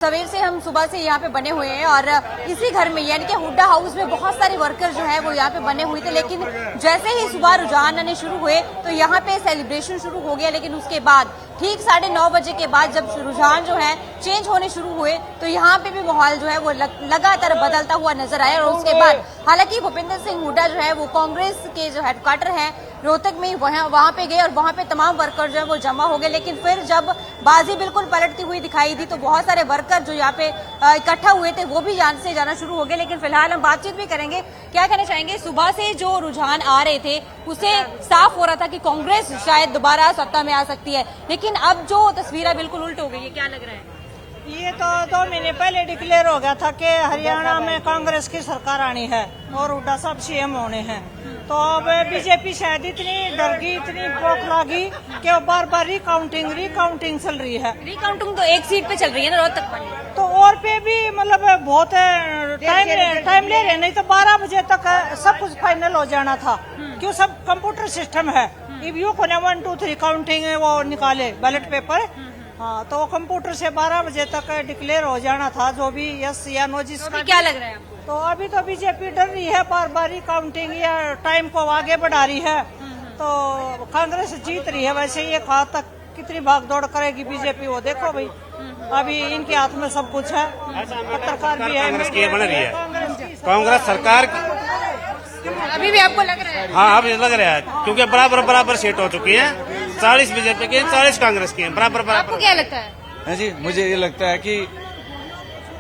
सवेर से हम सुबह से यहाँ पे बने हुए हैं और इसी घर में यानी कि हुड्डा हाउस में बहुत सारे वर्कर जो है वो यहाँ पे बने हुए थे। लेकिन जैसे ही सुबह रुझान आने शुरू हुए तो यहाँ पे सेलिब्रेशन शुरू हो गया। लेकिन उसके बाद ठीक 9:30 बजे के बाद जब रुझान जो है चेंज होने शुरू हुए तो यहाँ पे भी माहौल जो है वो लगातार बदलता हुआ नजर आया। और उसके बाद हालांकि भूपेंद्र सिंह हुड्डा जो है वो कांग्रेस के जो हेडक्वार्टर है रोहतक में वहाँ पे गए और वहाँ पे तमाम वर्कर जो है वो जमा हो गए। लेकिन फिर जब बाजी बिल्कुल पलटती हुई दिखाई दी तो बहुत सारे वर्कर जो यहाँ पे इकट्ठा हुए थे वो भी जाना शुरू हो गए। लेकिन फिलहाल हम बातचीत भी करेंगे। क्या कहना चाहेंगे, सुबह से जो रुझान आ रहे थे उसे साफ हो रहा था कि कांग्रेस शायद दोबारा सत्ता में आ सकती है, लेकिन अब जो तस्वीरें बिल्कुल उल्ट हो गई है, क्या लग रहा है? ये तो 2 महीने पहले डिक्लेयर हो गया था कि हरियाणा में कांग्रेस की सरकार आनी है और हुड्डा साहब सीएम होने हैं। तो अब बीजेपी शायद इतनी डर गई, इतनी बौखला गई कि बार बार रिकाउंटिंग चल रही है। रिकाउंटिंग तो एक सीट पे चल रही है ना, रोहतक वाली, तो और पे भी मतलब बहुत टाइम ले रहे, नहीं तो 12 बजे तक सब कुछ फाइनल हो जाना था। क्यों, सब कंप्यूटर सिस्टम है। ईवीओ को 1 2 3 काउंटिंग वो निकाले बैलेट पेपर, हाँ, तो कंप्यूटर से 12 बजे तक डिक्लेयर हो जाना था, जो भी यस या नो जिसका। तो क्या लग रहा है आपको? तो अभी तो बीजेपी डर रही है, बार बार काउंटिंग या टाइम को आगे बढ़ा रही है, तो कांग्रेस जीत रही है। वैसे ये कहा तक कितनी भाग दौड़ करेगी बीजेपी, वो देखो भाई, अभी इनके हाथ में सब कुछ है। पत्रकार भी है, कांग्रेस की बन रही है, कांग्रेस सरकार अभी भी आपको लग रहा है? हाँ, अभी लग रहा है, क्योंकि बराबर सीट हो चुकी है। 40 बीजेपी की, 40 कांग्रेस की है, बराबर। आपको क्या लगता है? जी, मुझे ये लगता है कि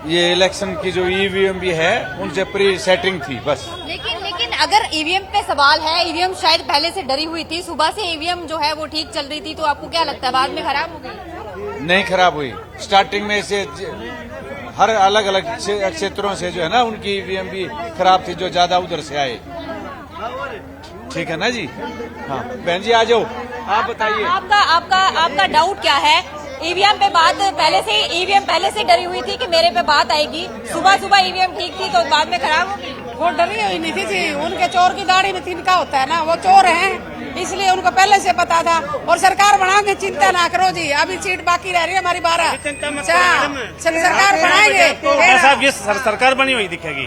ये इलेक्शन की जो ईवीएम भी है उनसे प्री सेटिंग थी बस। लेकिन अगर ईवीएम पे सवाल है, ईवीएम शायद पहले से डरी हुई थी, सुबह से ईवीएम जो है वो ठीक चल रही थी, तो आपको क्या लगता है बाद में खराब हो गई? नहीं खराब हुई, स्टार्टिंग में से हर अलग अलग क्षेत्रों से जो है ना उनकी ईवीएम भी खराब थी, जो ज्यादा उधर से आए। ठीक है ना जी? हाँ बहन जी, आ जाओ, आप बताइए। आपका डाउट क्या है? ईवीएम पे बात ईवीएम पहले से डरी हुई थी कि मेरे पे बात आएगी, सुबह ईवीएम ठीक थी तो बाद में खराब हो गई। वो डरी हुई नहीं थी जी, उनके चोर की दाढ़ी में तिनका होता है ना, वो चोर हैं, इसलिए उनको पहले से पता था। और सरकार बनाओगे, चिंता ना करो जी, अभी सीट बाकी रह रही है हमारी 12। सरकार बनाएंगे, साहब ये सरकार बनी हुई दिखेगी,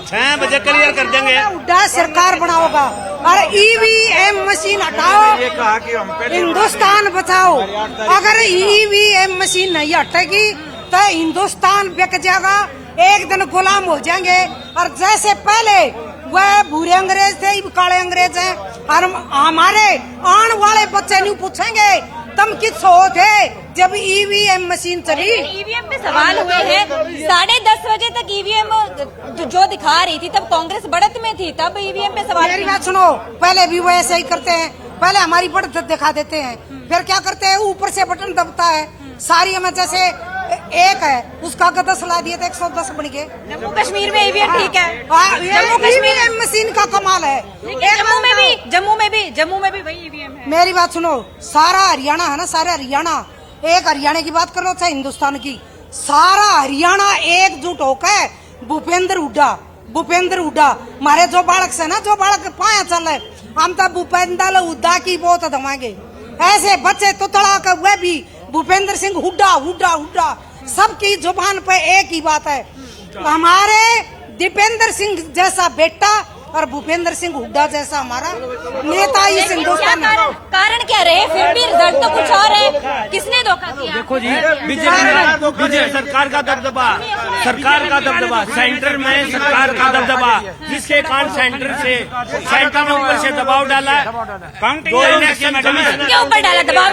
6 बजे क्लियर कर देंगे। हुड्डा सरकार बनाओगा और ईवीएम मशीन हटाओ, ये कहा कि हम हिंदुस्तान बचाओ। अगर ईवीएम मशीन नहीं हटेगी तो हिंदुस्तान बिक जाएगा, एक दिन गुलाम हो जाएंगे। और जैसे पहले वह भूरे अंग्रेज थे, काले अंग्रेज हैं, और हमारे आने वाले बच्चे नहीं पूछेंगे तुम किस हो थे जब ईवीएम मशीन चली। ईवीएम पे सवाल हुए हैं, 10:30 बजे तक ईवीएम जो दिखा रही थी तब कांग्रेस बढ़त में थी, तब ईवीएम पे सवाल। मेरी बात सुनो, पहले भी वो ऐसे ही करते हैं, पहले हमारी बढ़त दिखा देते हैं, फिर क्या करते हैं, ऊपर से बटन दबता है सारी में, जैसे एक है उसका 10 ला दिए तो 110 बन गए। जम्मू कश्मीर में ईवीएम ठीक है, जम्मू कश्मीर मशीन का कमाल है। जम्मू में भी वही ईवीएम है। मेरी बात सुनो, सारा हरियाणा है ना, सारा हरियाणा, एक हरियाणा की बात कर लो चाहे हिंदुस्तान की, सारा हरियाणा एकजुट होकर भूपेंद्र हुड्डा हमारे जो बालक से ना, जो बालक पाया चल है, हम तो भूपेंद्र हुड्डा की बहुत दवाएंगे। ऐसे बच्चे तो तड़ा कर वह भी भूपेंद्र सिंह हुड्डा सबकी जुबान पे एक ही बात है, हमारे दीपेंद्र सिंह जैसा बेटा और भूपेंद्र सिंह हुड्डा जैसा हमारा नेता इस हिंदुस्तान में। कारण क्या रहे? फिर भी रिजल्ट तो कुछ और है, किसने धोखा दिया? देखो जी, बीजेपी सरकार का दबदबा, सेंटर में सरकार का दबदबा, जिसके कारण सेंटर ने ऊपर से दबाव डाला है। दो इलेक्शन कमीशन के ऊपर डाला दबाव,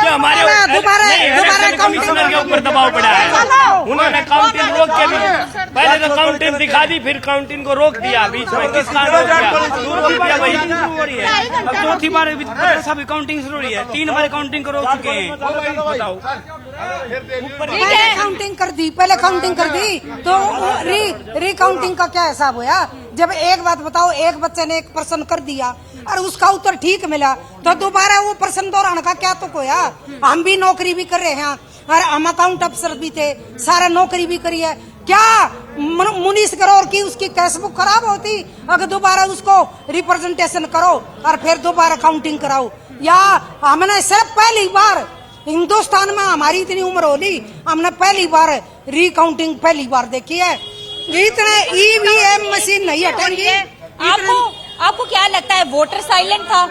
हमारे दोबारा कमिश्नर के ऊपर दबाव पड़ा है। उन्होंने काउंटिंग रोक के भी, पहले तो काउंटिंग दिखा दी, फिर काउंटिंग को रोक दिया। बीच में किस कारण रोक दिया? अब 4थी बार सब काउंटिंग शुरू हो रही है, 3 बार काउंटिंग को रोक चुके हैं। बताओ, पहले काउंटिंग कर दी तो रिकाउंटिंग का क्या हिसाब हुआ? जब एक बात बताओ, एक बच्चे ने एक प्रश्न कर दिया और उसका उत्तर ठीक मिला तो दोबारा वो प्रश्न दोहराने का क्या तो कोया? हम भी नौकरी भी कर रहे हैं और हम अकाउंट अफसर भी थे, सारा नौकरी भी करी है। क्या मुनीष करोड़ की उसकी कैशबुक खराब होती अगर दोबारा उसको रिप्रेजेंटेशन करो और फिर दोबारा काउंटिंग कराओ? या हमने सिर्फ पहली बार हिंदुस्तान में हमारी इतनी उम्र होली, हमने पहली बार रिकाउंटिंग पहली बार देखी है। इतने ईवीएम मशीन नहीं हटेंगी। आपको क्या लगता है, वोटर साइलेंट था,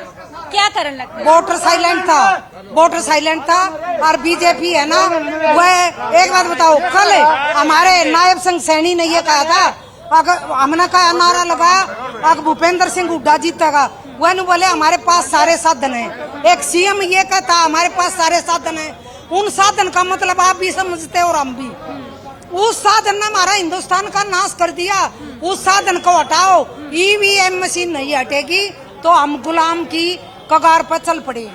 क्या कारण लगता है? वोटर साइलेंट था और बीजेपी है ना, वह एक बात बताओ, कल हमारे नायब सिंह सैनी ने ये कहा था, अगर हमने कहा नारा लगाया अगर भूपेंद्र सिंह हुड्डा जीतेगा, वह नहीं बोले हमारे पास सारे साधन हैं। एक सीएम ये कहता हमारे पास सारे साधन हैं, उन साधन का मतलब आप भी समझते हो और हम भी। उस साधन ने हमारा हिंदुस्तान का नाश कर दिया, उस साधन को हटाओ। ईवीएम मशीन नहीं हटेगी तो हम गुलाम की कगार पर चल पड़े।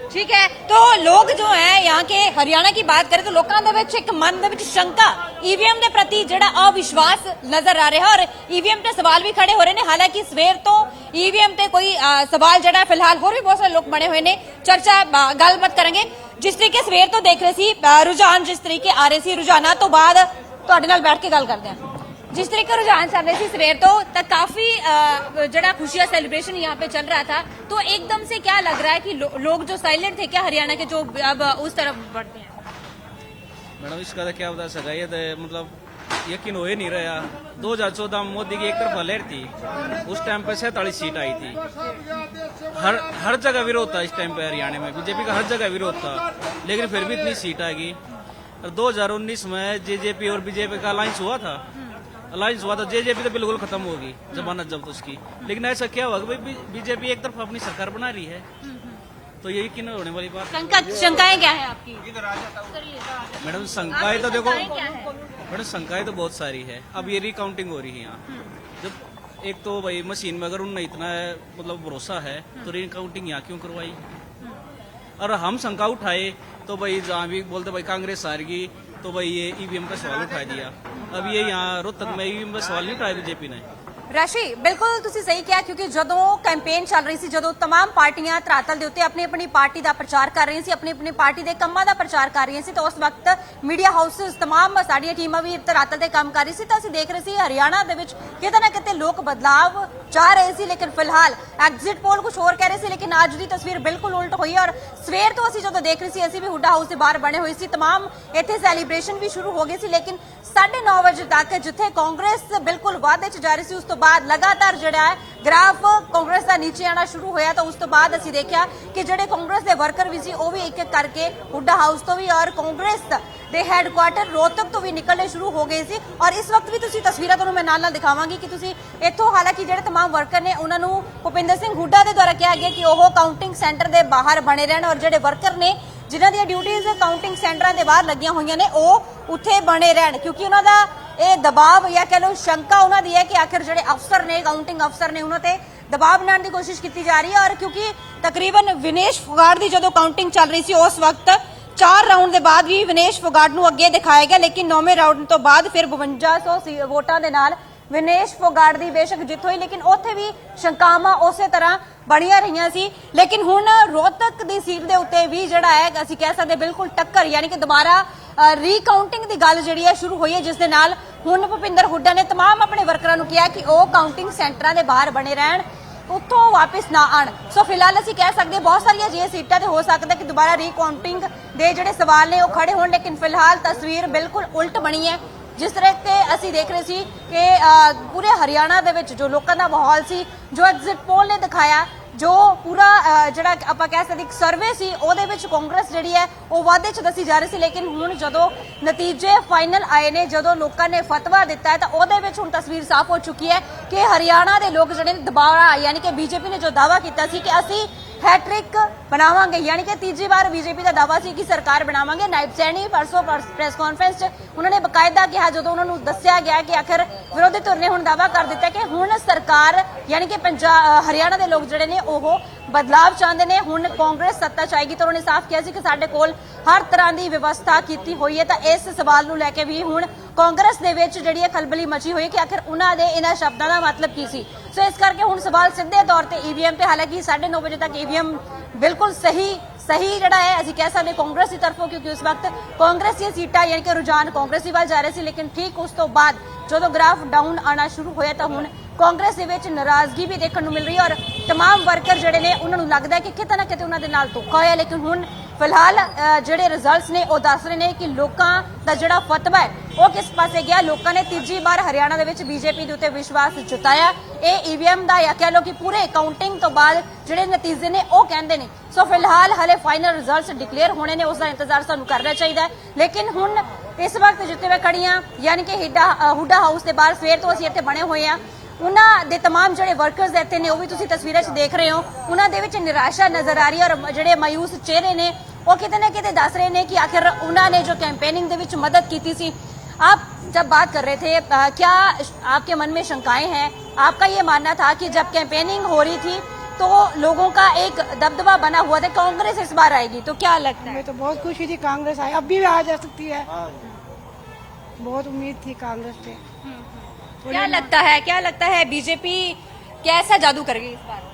ठीक है, तो लोग जो है यहाँ के हरियाणा की बात करें तो लोगों ਦੇ ਵਿੱਚ ਇੱਕ ਮਨ ਦੇ ਵਿੱਚ ਸ਼ੰਕਾ ਈਵੀਐਮ ਦੇ ਪ੍ਰਤੀ ਜਿਹੜਾ ਅਵਿਸ਼ਵਾਸ ਨਜ਼ਰ ਆ ਰਿਹਾ ਔਰ ਈਵੀਐਮ ਤੇ ਸਵਾਲ ਵੀ ਖੜੇ ਹੋ ਰਹੇ ਨੇ। ਹਾਲਾਂਕਿ ਸਵੇਰ ਤੋਂ ਈਵੀਐਮ ਤੇ ਕੋਈ ਸਵਾਲ ਜਿਹੜਾ ਫਿਲਹਾਲ ਹੋਰ ਵੀ ਬਹੁਤ ਸਾਰੇ ਲੋਕ ਬਣੇ ਹੋਏ ਨੇ। ਚਰਚਾ ਗੱਲਬਾਤ ਕਰਾਂਗੇ। ਜਿਸ ਤਰੀਕੇ ਸਵੇਰ ਤੋਂ ਦੇਖ ਰਹੇ ਸੀ ਰੁਝਾਨ, ਜਿਸ ਤਰੀਕੇ ਆ ਰਹੇ ਸੀ ਰੁਝਾਨਾਂ ਤੋਂ ਬਾਅਦ ਤੁਹਾਡੇ ਨਾਲ ਬੈਠ ਕੇ ਗੱਲ ਕਰਦੇ ਹਾਂ। जिस तरीके रुझान चल रहे थे सवेर तो काफी जड़ा खुशियां सेलिब्रेशन यहाँ पे चल रहा था, तो एकदम से क्या लग रहा है कि लोग जो साइलेंट थे क्या हरियाणा के जो अब उस तरफ बढ़ते हैं? मैडम इसका तो क्या बता सका, ये तो मतलब यकीन हो ही नहीं रहा। 2014 में मोदी की एक तरफा लहर थी, उस टाइम पे 47 सीट आई थी। हर जगह विरोध था इस टाइम पे हरियाणा में, बीजेपी का हर जगह विरोध था, लेकिन फिर भी इतनी सीट आ गई। 2019 में जेजेपी और बीजेपी का अलायंस हुआ था, तो जेजेपी तो बिल्कुल खत्म होगी जमानत जब्त उसकी। लेकिन ऐसा क्या हुआ कि भाई बीजेपी एक तरफ अपनी सरकार बना रही है, तो यही कि होने वाली बात। शंकाएं क्या है आपकी? मैडम शंकाएं तो देखो, क्या है? मैडम शंकाएं तो बहुत सारी है। अब ये रिकाउंटिंग हो रही है यहाँ, जब एक तो भाई मशीन में अगर उन्हें इतना मतलब भरोसा है तो रिकाउंटिंग यहाँ क्यों करवाई? और हम शंका उठाए तो भाई जहाँ भी बोलते भाई कांग्रेस हारेगी, तो भाई ये ईवीएम का सवाल उठा दिया। अब ये यहाँ रोहतक में ईवीएम का सवाल नहीं उठाया बीजेपी ने। राशि बिल्कुल ਤੁਸੀਂ ਸਹੀ ਕਿਹਾ, ਕਿਉਂਕਿ ਜਦੋਂ ਕੈਂਪੇਨ ਚੱਲ ਰਹੀ ਸੀ, ਜਦੋਂ तमाम ਪਾਰਟੀਆਂ ਧਰਾਤਲ ਦੇ ਉੱਤੇ ਆਪਣੀ ਆਪਣੀ ਪਾਰਟੀ ਦਾ ਪ੍ਰਚਾਰ ਕਰ ਰਹੀਆਂ ਸੀ, ਆਪਣੀ ਆਪਣੀ ਪਾਰਟੀ ਦੇ ਕੰਮਾਂ ਦਾ ਪ੍ਰਚਾਰ ਕਰ ਰਹੀਆਂ ਸੀ, ਤਾਂ ਉਸ ਵਕਤ ਮੀਡੀਆ ਹਾਊਸਸ तमाम ਸਾਡੀਆਂ ਟੀਮਾਂ ਵੀ ਧਰਾਤਲ ਤੇ ਕੰਮ ਕਰ ਰਹੀ ਸੀ। ਤਾਂ ਅਸੀਂ ਦੇਖ ਰਹੇ ਸੀ ਹਰਿਆਣਾ ਦੇ ਵਿੱਚ ਕਿਤੇ ਨਾ ਕਿਤੇ ਲੋਕ ਬਦਲਾਵ ਚਾਹ ਰਹੇ ਸੀ, ਲੇਕਿਨ ਫਿਲਹਾਲ ਐਗਜ਼ਿਟ ਪੋਲ ਕੁਝ ਹੋਰ ਕਹਿ ਰਹੇ ਸੀ, ਲੇਕਿਨ ਅੱਜ ਦੀ ਤਸਵੀਰ ਬਿਲਕੁਲ ਉਲਟ ਹੋਈ। ਔਰ ਸਵੇਰ ਤੋਂ ਅਸੀਂ ਜਦੋਂ ਦੇਖ ਰਹੇ ਸੀ, ਅਸੀਂ ਵੀ ਹੁੱਡਾ ਹਾਊਸ ਦੇ ਬਾਹਰ ਬਣੇ ਹੋਏ ਸੀ, तमाम ਇੱਥੇ ਸੈਲੀਬ੍ਰੇਸ਼ਨ ਵੀ ਸ਼ੁਰੂ ਹੋ ਗਈ ਸੀ, ਲੇਕਿਨ 9:30 ਵਜੇ ਤੱਕ ਜਿੱਥੇ ਕਾਂਗਰਸ ਬਿਲਕੁਲ ਵਾਧੇ 'ਚ ਜਾ ਰਹੀ ਸੀ, ਉਸ ਤੋਂ ਬਾਅਦ ਲਗਾਤਾਰ ਜਿਹੜਾ ਹੈ ਗ੍ਰਾਫ ਕਾਂਗਰਸ ਦਾ ਨੀਚੇ ਆਣਾ ਸ਼ੁਰੂ ਹੋਇਆ। ਤਾਂ ਉਸ ਤੋਂ ਬਾਅਦ ਅਸੀਂ ਦੇਖਿਆ ਕਿ ਜਿਹੜੇ ਕਾਂਗਰਸ ਦੇ ਵਰਕਰ ਵੀ ਸੀ ਉਹ ਵੀ ਇੱਕ ਇੱਕ ਕਰਕੇ ਹੁੱਡਾ ਹਾਊਸ ਤੋਂ ਵੀ ਔਰ ਕਾਂਗਰਸ ਦੇ ਹੈੱਡਕੁਆਟਰ ਰੋਹਤਕ ਤੋਂ ਵੀ ਨਿਕਲਣੇ ਸ਼ੁਰੂ ਹੋ ਗਏ ਸੀ। ਔਰ ਇਸ ਵਕਤ ਵੀ ਤੁਸੀਂ ਤਸਵੀਰਾਂ ਤੁਹਾਨੂੰ ਮੈਂ ਨਾਲ ਦਿਖਾਵਾਂਗੀ ਕਿ ਤੁਸੀਂ ਇੱਥੋਂ, ਹਾਲਾਂਕਿ ਜਿਹੜੇ तमाम ਵਰਕਰ ਨੇ ਉਹਨਾਂ ਨੂੰ ਭੁਪਿੰਦਰ ਸਿੰਘ ਹੁੱਡਾ ਦੇ ਦੁਆਰਾ ਕਿਹਾ ਗਿਆ ਕਿ ਉਹ ਕਾਊਂਟਿੰਗ ਸੈਂਟਰ ਦੇ ਬਾਹਰ ਬਣੇ ਰਹਿਣ ਔਰ ਜਿਹੜੇ ਵਰਕਰ ਨੇ ਜਿਨ੍ਹਾਂ ਦੀਆਂ ਡਿਊਟੀਆਂ ਕਾਊਂਟਿੰਗ ਸੈਂਟਰਾਂ ਦੇ ਬਾਹਰ ਲੱਗੀਆਂ ਹੋਈਆਂ ਨੇ ਉਹ ਉੱਥੇ ਬਣੇ ਰਹਿਣ, ਕਿਉਂਕਿ ਉਹਨਾਂ ਦਾ ਇਹ ਦਬਾਅ ਜਾਂ ਕਹ ਲਓ ਸ਼ੰਕਾ ਉਹਨਾਂ ਦੀ ਹੈ ਕਿ ਆਖਿਰ ਜਿਹੜੇ ਅਫਸਰ ਨੇ, ਕਾਊਂਟਿੰਗ ਅਫਸਰ ਨੇ, ਉਹਨਾਂ ਤੇ ਦਬਾਅ ਬਣਾਉਣ ਦੀ ਕੋਸ਼ਿਸ਼ ਕੀਤੀ ਜਾ ਰਹੀ ਹੈ। ਔਰ ਕਿਉਂਕਿ ਤਕਰੀਬਨ ਵਿਨੇਸ਼ ਫੋਗਾਟ ਦੀ ਜਦੋਂ ਕਾਊਂਟਿੰਗ ਚੱਲ ਰਹੀ ਸੀ ਉਸ ਵਕਤ 4 ਰਾਉਂਡ ਦੇ ਬਾਅਦ ਵੀ ਵਿਨੇਸ਼ ਫੋਗਾਟ ਨੂੰ ਅੱਗੇ ਦਿਖਾਇਆ ਗਿਆ, ਲੇਕਿਨ 9ਵੇਂ ਰਾਉਂਡ ਤੋਂ ਬਾਅਦ ਫਿਰ 5200 ਵੋਟਾਂ ਦੇ ਨਾਲ ਵਿਨੇਸ਼ ਫੋਗਾਟ ਦੀ ਬੇਸ਼ੱਕ ਜਿੱਤ ਹੋਈ, ਲੇਕਿਨ ਉੱਥੇ ਵੀ ਸ਼ੰਕਾਵਾਂ ਉਸੇ ਤਰ੍ਹਾਂ ਬਣੀਆਂ ਰਹੀਆਂ ਸੀ। ਲੇਕਿਨ ਹੁਣ ਰੋਹਤਕ ਦੀ ਸੀਟ ਦੇ ਉੱਤੇ ਵੀ ਜਿਹੜਾ ਹੈ ਅਸੀਂ ਕਹਿ ਸਕਦੇ ਬਿਲਕੁਲ ਟੱਕਰ, ਯਾਨੀ ਕਿ ਦੁਬਾਰਾ ਰੀਕਾਊਂਟਿੰਗ ਦੀ ਗੱਲ ਜਿਹੜੀ ਹੈ ਸ਼ੁਰੂ ਹੋਈ ਹੈ, ਜਿਸ ਦੇ ਨਾਲ ਹੁਣ ਭੁਪਿੰਦਰ ਹੁੱਡਾ ਨੇ तमाम ਆਪਣੇ ਵਰਕਰਾਂ ਨੂੰ ਕਿਹਾ ਕਿ ਉਹ ਕਾਊਂਟਿੰਗ ਸੈਂਟਰਾਂ ਦੇ ਬਾਹਰ ਬਣੇ ਰਹਿਣ, ਉੱਥੋਂ ਵਾਪਸ ਨਾ ਆਣ। ਸੋ ਫਿਲਹਾਲ ਅਸੀਂ ਕਹਿ ਸਕਦੇ ਬਹੁਤ ਸਾਰੀਆਂ ਅਜਿਹੀਆਂ ਸੀਟਾਂ ਤੇ ਹੋ ਸਕਦਾ ਕਿ ਦੁਬਾਰਾ ਰੀਕਾਊਂਟਿੰਗ ਦੇ ਜਿਹੜੇ ਸਵਾਲ ਨੇ ਉਹ ਖੜੇ ਹੋਣ, ਲੇਕਿਨ ਫਿਲਹਾਲ ਤਸਵੀਰ ਬਿਲਕੁਲ ਉਲਟ ਬਣੀ ਹੈ। ਜਿਸ ਤਰ੍ਹਾਂ ਕਿ ਅਸੀਂ ਦੇਖ ਰਹੇ ਸੀ ਕਿ ਪੂਰੇ ਹਰਿਆਣਾ ਦੇ ਵਿੱਚ ਜੋ ਲੋਕਾਂ ਦਾ ਮਾਹੌਲ ਸੀ, ਜੋ ਐਗਜ਼ਿਟ ਪੋਲ ਨੇ ਦਿਖਾਇਆ, ਜੋ ਪੂਰਾ ਜਿਹੜਾ ਆਪਾਂ ਕਹਿ ਸਕਦੇ ਇੱਕ ਸਰਵੇ ਸੀ, ਉਹਦੇ ਵਿੱਚ ਕਾਂਗਰਸ ਜਿਹੜੀ ਹੈ ਉਹ ਵਾਧੇ 'ਚ ਦੱਸੀ ਜਾ ਰਹੀ ਸੀ, ਲੇਕਿਨ ਹੁਣ ਜਦੋਂ ਨਤੀਜੇ ਫਾਈਨਲ ਆਏ ਨੇ, ਜਦੋਂ ਲੋਕਾਂ ਨੇ ਫਤਵਾ ਦਿੱਤਾ ਹੈ, ਤਾਂ ਉਹਦੇ ਵਿੱਚ ਹੁਣ ਤਸਵੀਰ ਸਾਫ਼ ਹੋ ਚੁੱਕੀ ਹੈ ਕਿ ਹਰਿਆਣਾ ਦੇ ਲੋਕ ਜਿਹੜੇ ਦੁਬਾਰਾ, ਯਾਨੀ ਕਿ ਬੀਜੇਪੀ ਨੇ ਜੋ ਦਾਅਵਾ ਕੀਤਾ ਸੀ ਕਿ ਅਸੀਂ हैट्रिक बनावांगे, यानी कि तीसरी बार बीजेपी का दावा सी कि सरकार बनावांगे। नायब सैनी परसों प्रेस कॉन्फ्रेंस च उन्होंने बकायदा कहा, जो उन्होंने दस्या गया कि आखिर विरोधी धुर ने हुण दावा कर दिता कि हुण सरकार, यानी कि हरियाणा के लोग जिहड़े ने ओह बदलाव चाहते हैं, हुण कांग्रेस सत्ता च आएगी। तो उन्होंने साफ किया कि साडे कोल हर तरह की व्यवस्था की हुई है। तो इस सवाल नूं लैके भी हुण कांग्रेस दे विच जिहड़ी है खलबली मची हुई है कि आखिर उन्हां दे इन्हां शब्दां दा मतलब की सी। सो इस करके हुण सवाल सीधे तौर पर ईवीएम पे, हालांकि 9:30 बजे तक ईवीएम बिल्कुल सही जड़ा है असीं कह सकते कांग्रेस की तरफों, क्योंकि उस वक्त कांग्रेस दी सीटां यानी कि रुझान कांग्रेस की वाल जा रहे थे, लेकिन ठीक उस तो बाद जो ग्राफ डाउन आना शुरू होया तो हुण ਕਾਂਗਰਸ ਦੇ ਵਿੱਚ ਨਾਰਾਜ਼ਗੀ ਵੀ ਦੇਖਣ ਨੂੰ ਮਿਲ ਰਹੀ ਹੈ ਔਰ तमाम ਵਰਕਰ ਜਿਹੜੇ ਨੇ ਉਹਨਾਂ ਨੂੰ ਲੱਗਦਾ ਹੈ ਕਿ ਕਿਤੇ ਨਾ ਕਿਤੇ ਉਹਨਾਂ ਦੇ ਨਾਲ ਧੋਖਾ ਹੋਇਆ। ਲੇਕਿਨ ਹੁਣ ਫਿਲਹਾਲ ਜਿਹੜੇ ਰਿਜ਼ਲਟਸ ਨੇ ਉਹ ਦੱਸ ਰਹੇ ਨੇ ਕਿ ਲੋਕਾਂ ਦਾ ਜਿਹੜਾ ਫਤਵਾ ਹੈ ਉਹ ਕਿਸ ਪਾਸੇ ਗਿਆ। ਲੋਕਾਂ ਨੇ ਤੀਜੀ ਵਾਰ ਹਰਿਆਣਾ ਦੇ ਵਿੱਚ ਬੀਜੇਪੀ ਦੇ ਉੱਤੇ ਵਿਸ਼ਵਾਸ ਜਤਾਇਆ। ਇਹ ਈਵੀਐਮ ਦਾ ਜਾਂ ਕਹਿ ਲਓ ਕਿ ਪੂਰੇ ਕਾਊਂਟਿੰਗ ਤੋਂ ਬਾਅਦ ਜਿਹੜੇ ਨਤੀਜੇ ਨੇ ਉਹ ਕਹਿੰਦੇ ਨੇ। ਸੋ ਫਿਲਹਾਲ ਹਲੇ ਫਾਈਨਲ ਰਿਜ਼ਲਟਸ ਡਿਕਲੇਅਰ ਹੋਣੇ ਨੇ, ਉਸ ਦਾ ਇੰਤਜ਼ਾਰ ਸਾਨੂੰ ਕਰਨਾ ਚਾਹੀਦਾ ਹੈ। ਲੇਕਿਨ ਹੁਣ ਇਸ ਵਕਤ ਜਿੱਥੇ ਮੈਂ ਖੜੀ ਹਾਂ ਯਾਨੀ ਕਿ ਹੁੱਡਾ ਹਾਊਸ ਦੇ ਬਾਹਰ ਸਵੇਰ ਤੋਂ ਅਸੀਂ ਇੱਥੇ ਬਣੇ ਹੋਏ ਹਾਂ। ਉਹਨਾਂ ਦੇ तमाम ਜਿਹੜੇ ਵਰਕਰਸ ਇੱਥੇ ਨੇ ਉਹ ਵੀ ਤੁਸੀਂ ਤਸਵੀਰਾਂ 'ਚ ਦੇਖ ਰਹੇ ਹੋ, ਉਹਨਾਂ ਦੇ ਵਿੱਚ ਨਿਰਾਸ਼ਾ ਨਜ਼ਰ ਆ ਰਹੀ ਹੈ ਔਰ ਜਿਹੜੇ ਮਾਯੂਸ ਚਿਹਰੇ ਨੇ वो कितने ना कितने दस रहे हैं कि आखिर उन्होंने जो कैंपेनिंग दे विच मदद की थी। आप जब बात कर रहे थे क्या आपके मन में शंकाएं हैं? आपका ये मानना था कि जब कैंपेनिंग हो रही थी तो लोगों का एक दबदबा बना हुआ था कांग्रेस इस बार आएगी, तो क्या लगता है? हमें तो बहुत खुशी थी कांग्रेस आए, अब भी आ जा सकती है, बहुत उम्मीद थी कांग्रेस से। क्या लगता है बीजेपी कैसा जादू कर गई इस बार?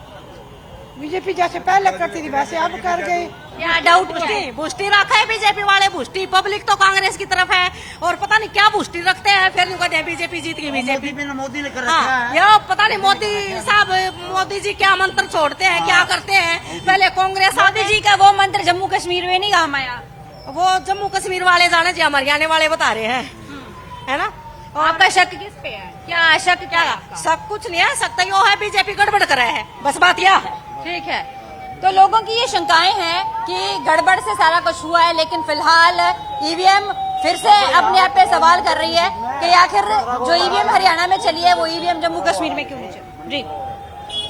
बीजेपी जैसे पहले करती थी वैसे अब कर गई। क्या डाउट बुष्टी रखा है बीजेपी वाले, बुष्टी पब्लिक तो कांग्रेस की तरफ है और पता नहीं क्या बुष्टी रखते हैं, फिर कहते हैं बीजेपी जीत गई। बीजेपी मोदी ने कर रखा है। ये पता नहीं मोदी साहब, मोदी जी क्या मंत्र छोड़ते हैं, क्या करते हैं। पहले कांग्रेस मोदी जी का वो मंत्र जम्मू कश्मीर में नहीं काम आया, वो जम्मू कश्मीर वाले जाने जी, हमारे आने वाले बता रहे हैं, है ना। और आपका शक किस पे है? क्या शक क्या? सब कुछ नहीं है, सकता यो है बीजेपी गड़बड़ कर रहे हैं, बस बात यह है। ठीक है, तो लोगों की ये शंकाएं हैं कि गड़बड़ से सारा कुछ हुआ है, लेकिन फिलहाल ईवीएम फिर से अपने आप पे सवाल कर रही है कि आखिर जो ईवीएम हरियाणा में चली है वो ईवीएम जम्मू कश्मीर में क्यों नहीं चली। जी